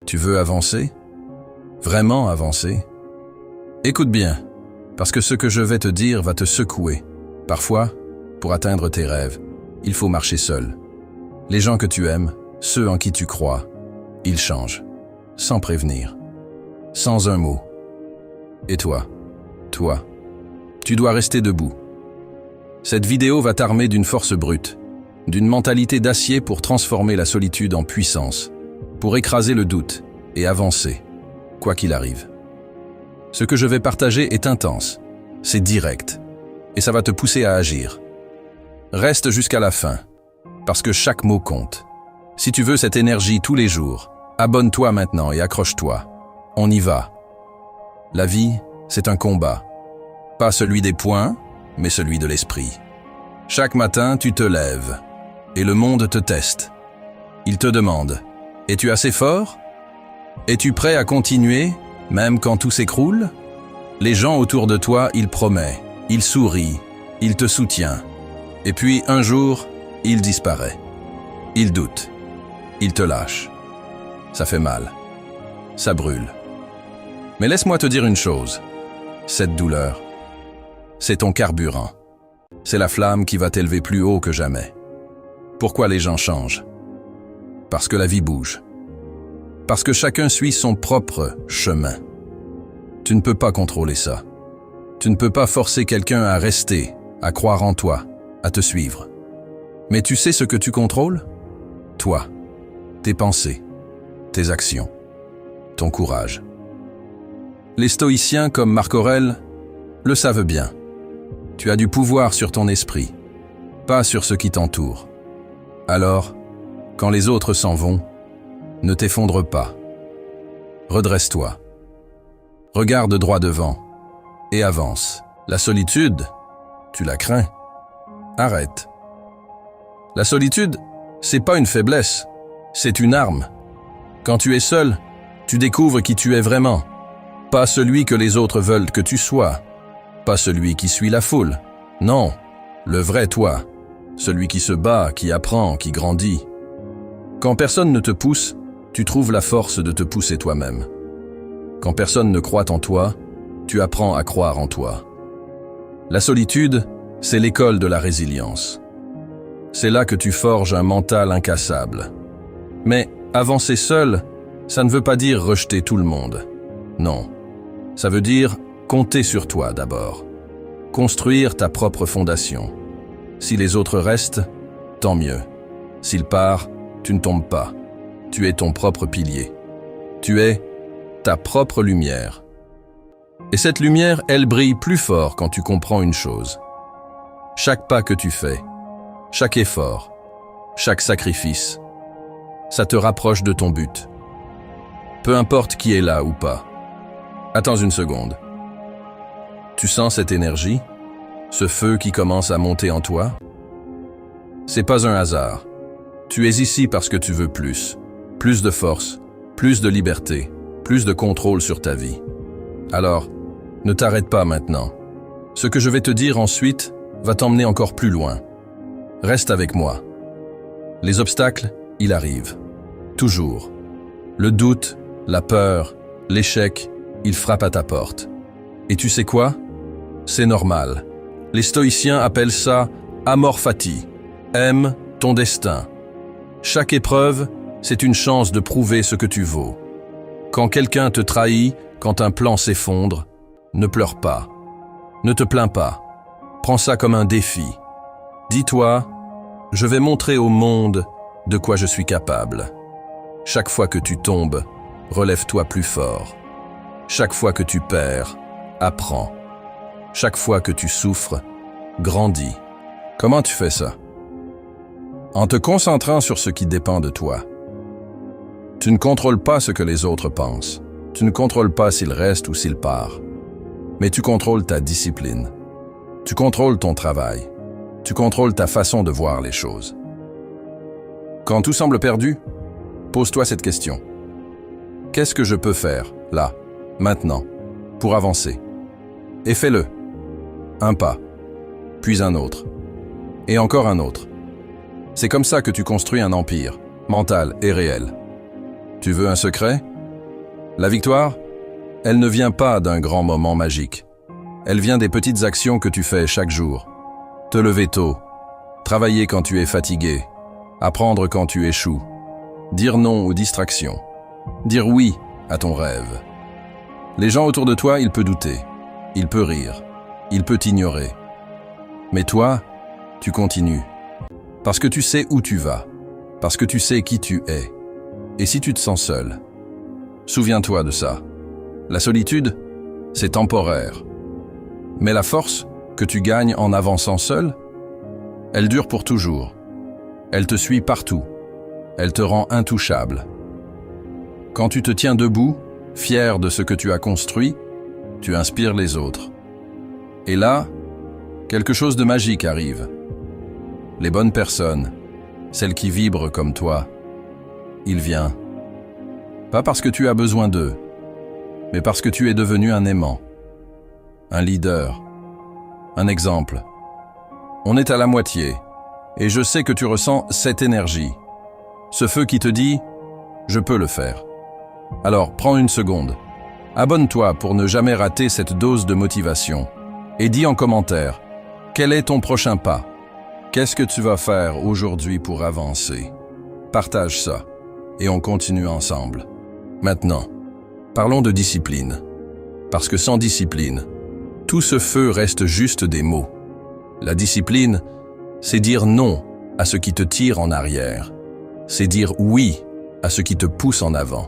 Tu veux avancer? Vraiment avancer? Écoute bien, parce que ce que je vais te dire va te secouer. Parfois, pour atteindre tes rêves, il faut marcher seul. Les gens que tu aimes, ceux en qui tu crois, ils changent, sans prévenir, sans un mot. Et toi, tu dois rester debout. Cette vidéo va t'armer d'une force brute, d'une mentalité d'acier pour transformer la solitude en puissance, pour écraser le doute et avancer, quoi qu'il arrive. Ce que je vais partager est intense, c'est direct, et ça va te pousser à agir. Reste jusqu'à la fin, parce que chaque mot compte. Si tu veux cette énergie tous les jours, abonne-toi maintenant et accroche-toi. On y va. La vie, c'est un combat. Pas celui des poings, mais celui de l'esprit. Chaque matin, tu te lèves, et le monde te teste. Il te demande, es-tu assez fort? Es-tu prêt à continuer, même quand tout s'écroule? Les gens autour de toi, ils promettent, ils sourient, ils te soutiennent. Et puis, un jour, il disparaît. Il doute. Il te lâche. Ça fait mal. Ça brûle. Mais laisse-moi te dire une chose. Cette douleur, c'est ton carburant. C'est la flamme qui va t'élever plus haut que jamais. Pourquoi les gens changent? Parce que la vie bouge. Parce que chacun suit son propre chemin. Tu ne peux pas contrôler ça. Tu ne peux pas forcer quelqu'un à rester, à croire en toi, à te suivre. Mais tu sais ce que tu contrôles? Toi, tes pensées, tes actions, ton courage. Les stoïciens comme Marc Aurèle le savent bien. Tu as du pouvoir sur ton esprit, pas sur ce qui t'entoure. Alors, quand les autres s'en vont, ne t'effondre pas. Redresse-toi. Regarde droit devant et avance. La solitude, tu la crains. Arrête. La solitude, c'est pas une faiblesse, c'est une arme. Quand tu es seul, tu découvres qui tu es vraiment. Pas celui que les autres veulent que tu sois. Pas celui qui suit la foule. Non, le vrai toi. Celui qui se bat, qui apprend, qui grandit. Quand personne ne te pousse, tu trouves la force de te pousser toi-même. Quand personne ne croit en toi, tu apprends à croire en toi. La solitude, c'est l'école de la résilience. C'est là que tu forges un mental incassable. Mais avancer seul, ça ne veut pas dire rejeter tout le monde. Non, ça veut dire compter sur toi d'abord. Construire ta propre fondation. Si les autres restent, tant mieux. S'ils partent, tu ne tombes pas. Tu es ton propre pilier. Tu es ta propre lumière. Et cette lumière, elle brille plus fort quand tu comprends une chose. Chaque pas que tu fais, chaque effort, chaque sacrifice, ça te rapproche de ton but. Peu importe qui est là ou pas. Attends une seconde. Tu sens cette énergie? Ce feu qui commence à monter en toi? C'est pas un hasard. Tu es ici parce que tu veux plus. Plus de force, plus de liberté, plus de contrôle sur ta vie. Alors, ne t'arrête pas maintenant. Ce que je vais te dire ensuite va t'emmener encore plus loin. Reste avec moi. Les obstacles, ils arrivent. Toujours. Le doute, la peur, l'échec, ils frappent à ta porte. Et tu sais quoi? C'est normal. Les stoïciens appellent ça amor fati. Aime ton destin. Chaque épreuve, c'est une chance de prouver ce que tu vaux. Quand quelqu'un te trahit, quand un plan s'effondre, ne pleure pas. Ne te plains pas. Prends ça comme un défi. Dis-toi, je vais montrer au monde de quoi je suis capable. Chaque fois que tu tombes, relève-toi plus fort. Chaque fois que tu perds, apprends. Chaque fois que tu souffres, grandis. Comment tu fais ça? En te concentrant sur ce qui dépend de toi. Tu ne contrôles pas ce que les autres pensent. Tu ne contrôles pas s'ils restent ou s'ils partent. Mais tu contrôles ta discipline. Tu contrôles ton travail. Tu contrôles ta façon de voir les choses. Quand tout semble perdu, pose-toi cette question. Qu'est-ce que je peux faire, là, maintenant, pour avancer? Et fais-le. Un pas, puis un autre, et encore un autre. C'est comme ça que tu construis un empire, mental et réel. Tu veux un secret? La victoire, elle ne vient pas d'un grand moment magique. Elle vient des petites actions que tu fais chaque jour. Te lever tôt, travailler quand tu es fatigué, apprendre quand tu échoues, dire non aux distractions, dire oui à ton rêve. Les gens autour de toi, ils peuvent douter, ils peuvent rire, ils peuvent t'ignorer. Mais toi, tu continues. Parce que tu sais où tu vas, parce que tu sais qui tu es. Et si tu te sens seul, souviens-toi de ça. La solitude, c'est temporaire. Mais la force que tu gagnes en avançant seul, elle dure pour toujours. Elle te suit partout. Elle te rend intouchable. Quand tu te tiens debout, fier de ce que tu as construit, tu inspires les autres. Et là, quelque chose de magique arrive. Les bonnes personnes, celles qui vibrent comme toi, il vient. Pas parce que tu as besoin d'eux, mais parce que tu es devenu un aimant, un leader, un exemple. On est à la moitié, et je sais que tu ressens cette énergie, ce feu qui te dit « je peux le faire ». Alors, prends une seconde, abonne-toi pour ne jamais rater cette dose de motivation, et dis en commentaire « quel est ton prochain pas ? Qu'est-ce que tu vas faire aujourd'hui pour avancer ?» Partage ça, et on continue ensemble. Maintenant, parlons de discipline. Parce que sans discipline, tout ce feu reste juste des mots. La discipline, c'est dire non à ce qui te tire en arrière. C'est dire oui à ce qui te pousse en avant.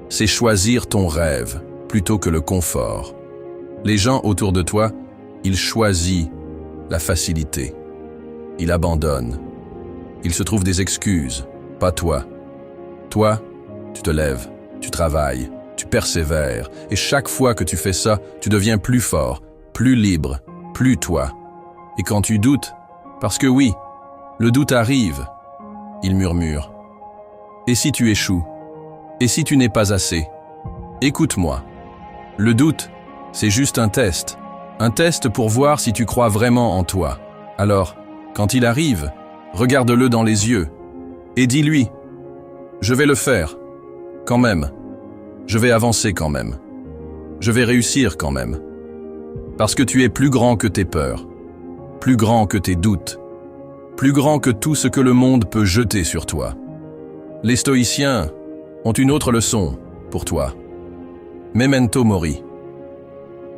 C'est choisir ton rêve plutôt que le confort. Les gens autour de toi, ils choisissent la facilité. Ils abandonnent. Ils se trouvent des excuses, pas toi. Toi, tu te lèves, tu travailles, tu persévères, et chaque fois que tu fais ça, tu deviens plus fort, plus libre, plus toi. Et quand tu doutes, parce que oui, le doute arrive, il murmure. Et si tu échoues? Et si tu n'es pas assez? Écoute-moi. Le doute, c'est juste un test pour voir si tu crois vraiment en toi. Alors, quand il arrive, regarde-le dans les yeux et dis-lui « Je vais le faire, quand même. Je vais avancer quand même. Je vais réussir quand même. » Parce que tu es plus grand que tes peurs, plus grand que tes doutes, plus grand que tout ce que le monde peut jeter sur toi. Les stoïciens ont une autre leçon pour toi. Memento mori.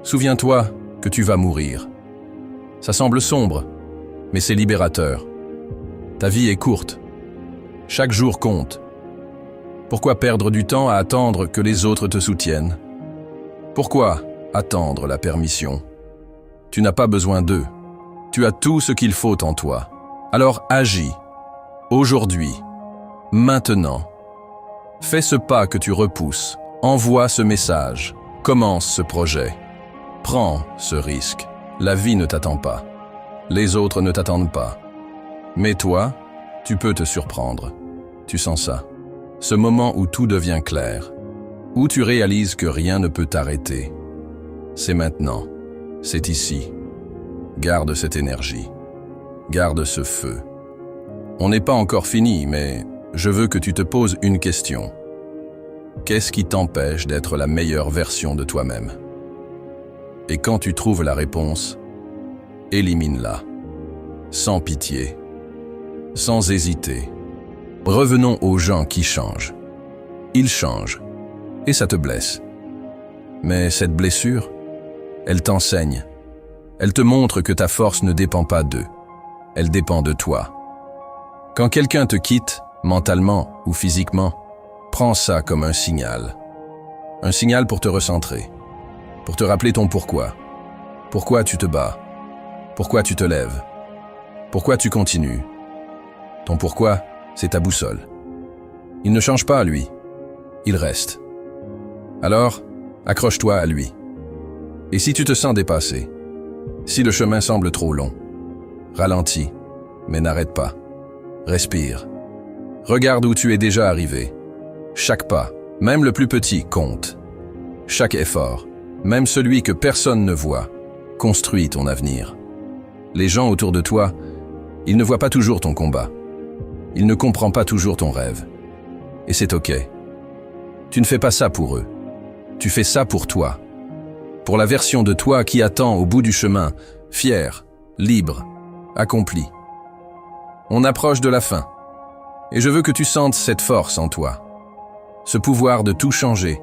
Souviens-toi que tu vas mourir. Ça semble sombre, mais c'est libérateur. Ta vie est courte. Chaque jour compte. Pourquoi perdre du temps à attendre que les autres te soutiennent? Pourquoi attendre la permission? Tu n'as pas besoin d'eux. Tu as tout ce qu'il faut en toi. Alors agis. Aujourd'hui. Maintenant. Fais ce pas que tu repousses. Envoie ce message. Commence ce projet. Prends ce risque. La vie ne t'attend pas. Les autres ne t'attendent pas. Mais toi, tu peux te surprendre. Tu sens ça. Ce moment où tout devient clair. Où tu réalises que rien ne peut t'arrêter. C'est maintenant. C'est ici. Garde cette énergie. Garde ce feu. On n'est pas encore fini, mais je veux que tu te poses une question. Qu'est-ce qui t'empêche d'être la meilleure version de toi-même? Et quand tu trouves la réponse, élimine-la. Sans pitié. Sans hésiter. Revenons aux gens qui changent. Ils changent. Et ça te blesse. Mais cette blessure, elle t'enseigne. Elle te montre que ta force ne dépend pas d'eux. Elle dépend de toi. Quand quelqu'un te quitte, mentalement ou physiquement, prends ça comme un signal. Un signal pour te recentrer. Pour te rappeler ton pourquoi. Pourquoi tu te bats. Pourquoi tu te lèves. Pourquoi tu continues. Ton pourquoi, c'est ta boussole. Il ne change pas, lui. Il reste. Alors, accroche-toi à lui. Et si tu te sens dépassé, si le chemin semble trop long, ralentis, mais n'arrête pas. Respire. Regarde où tu es déjà arrivé. Chaque pas, même le plus petit, compte. Chaque effort, même celui que personne ne voit, construit ton avenir. Les gens autour de toi, ils ne voient pas toujours ton combat. Ils ne comprennent pas toujours ton rêve. Et c'est ok. Tu ne fais pas ça pour eux. Tu fais ça pour toi. Pour la version de toi qui attend au bout du chemin, fière, libre, accomplie. On approche de la fin. Et je veux que tu sentes cette force en toi. Ce pouvoir de tout changer.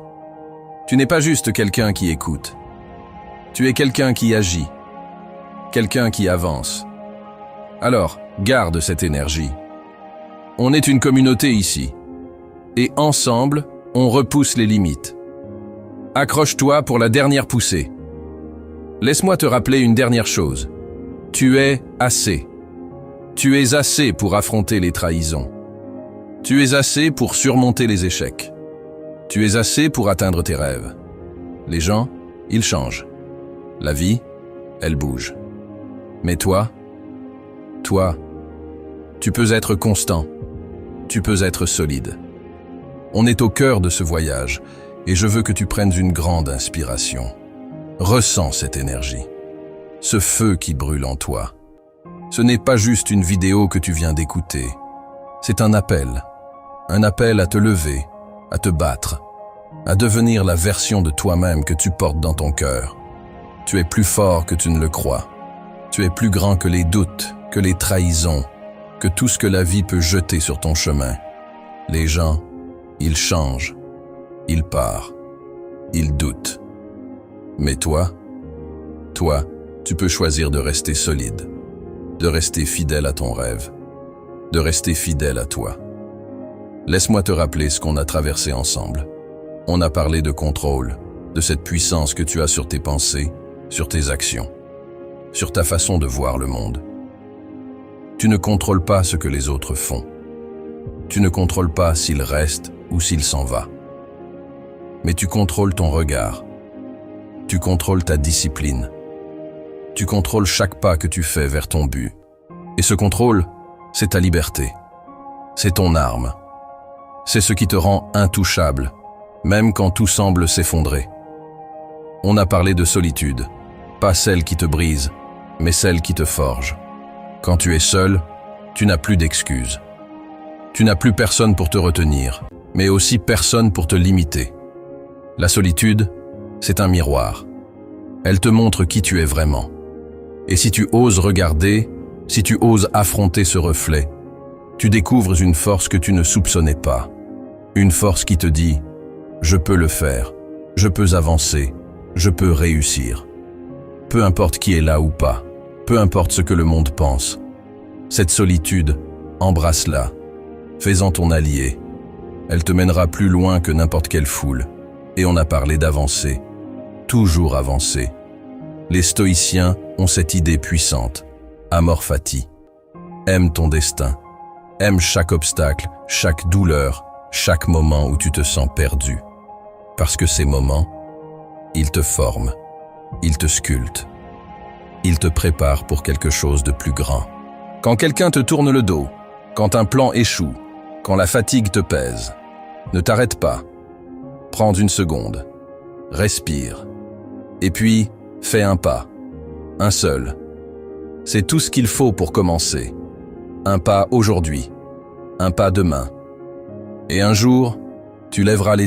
Tu n'es pas juste quelqu'un qui écoute. Tu es quelqu'un qui agit. Quelqu'un qui avance. Alors, garde cette énergie. On est une communauté ici. Et ensemble, on repousse les limites. Accroche-toi pour la dernière poussée. Laisse-moi te rappeler une dernière chose. Tu es assez. Tu es assez pour affronter les trahisons. Tu es assez pour surmonter les échecs. Tu es assez pour atteindre tes rêves. Les gens, ils changent. La vie, elle bouge. Mais toi, tu peux être constant. Tu peux être solide. On est au cœur de ce voyage et je veux que tu prennes une grande inspiration. Ressens cette énergie, ce feu qui brûle en toi. Ce n'est pas juste une vidéo que tu viens d'écouter. C'est un appel à te lever, à te battre, à devenir la version de toi-même que tu portes dans ton cœur. Tu es plus fort que tu ne le crois. Tu es plus grand que les doutes, que les trahisons, que tout ce que la vie peut jeter sur ton chemin. Les gens, ils changent, ils partent, ils doutent. Mais toi, tu peux choisir de rester solide, de rester fidèle à ton rêve, de rester fidèle à toi. Laisse-moi te rappeler ce qu'on a traversé ensemble. On a parlé de contrôle, de cette puissance que tu as sur tes pensées, sur tes actions, sur ta façon de voir le monde. Tu ne contrôles pas ce que les autres font. Tu ne contrôles pas s'il reste ou s'il s'en va. Mais tu contrôles ton regard. Tu contrôles ta discipline. Tu contrôles chaque pas que tu fais vers ton but. Et ce contrôle, c'est ta liberté. C'est ton arme. C'est ce qui te rend intouchable, même quand tout semble s'effondrer. On a parlé de solitude, pas celle qui te brise, mais celle qui te forge. Quand tu es seul, tu n'as plus d'excuses. Tu n'as plus personne pour te retenir, mais aussi personne pour te limiter. La solitude, c'est un miroir. Elle te montre qui tu es vraiment. Et si tu oses regarder, si tu oses affronter ce reflet, tu découvres une force que tu ne soupçonnais pas. Une force qui te dit « Je peux le faire, je peux avancer, je peux réussir ». Peu importe qui est là ou pas, peu importe ce que le monde pense. Cette solitude, embrasse-la, fais-en ton allié. Elle te mènera plus loin que n'importe quelle foule. Et on a parlé d'avancer, toujours avancer. Les stoïciens ont cette idée puissante, amor fati. Aime ton destin, aime chaque obstacle, chaque douleur, chaque moment où tu te sens perdu. Parce que ces moments, ils te forment, ils te sculptent, ils te préparent pour quelque chose de plus grand. Quand quelqu'un te tourne le dos, quand un plan échoue, quand la fatigue te pèse, ne t'arrête pas. Prends une seconde, respire, et puis fais un pas, un seul. C'est tout ce qu'il faut pour commencer. Un pas aujourd'hui, un pas demain. Et un jour, tu lèveras les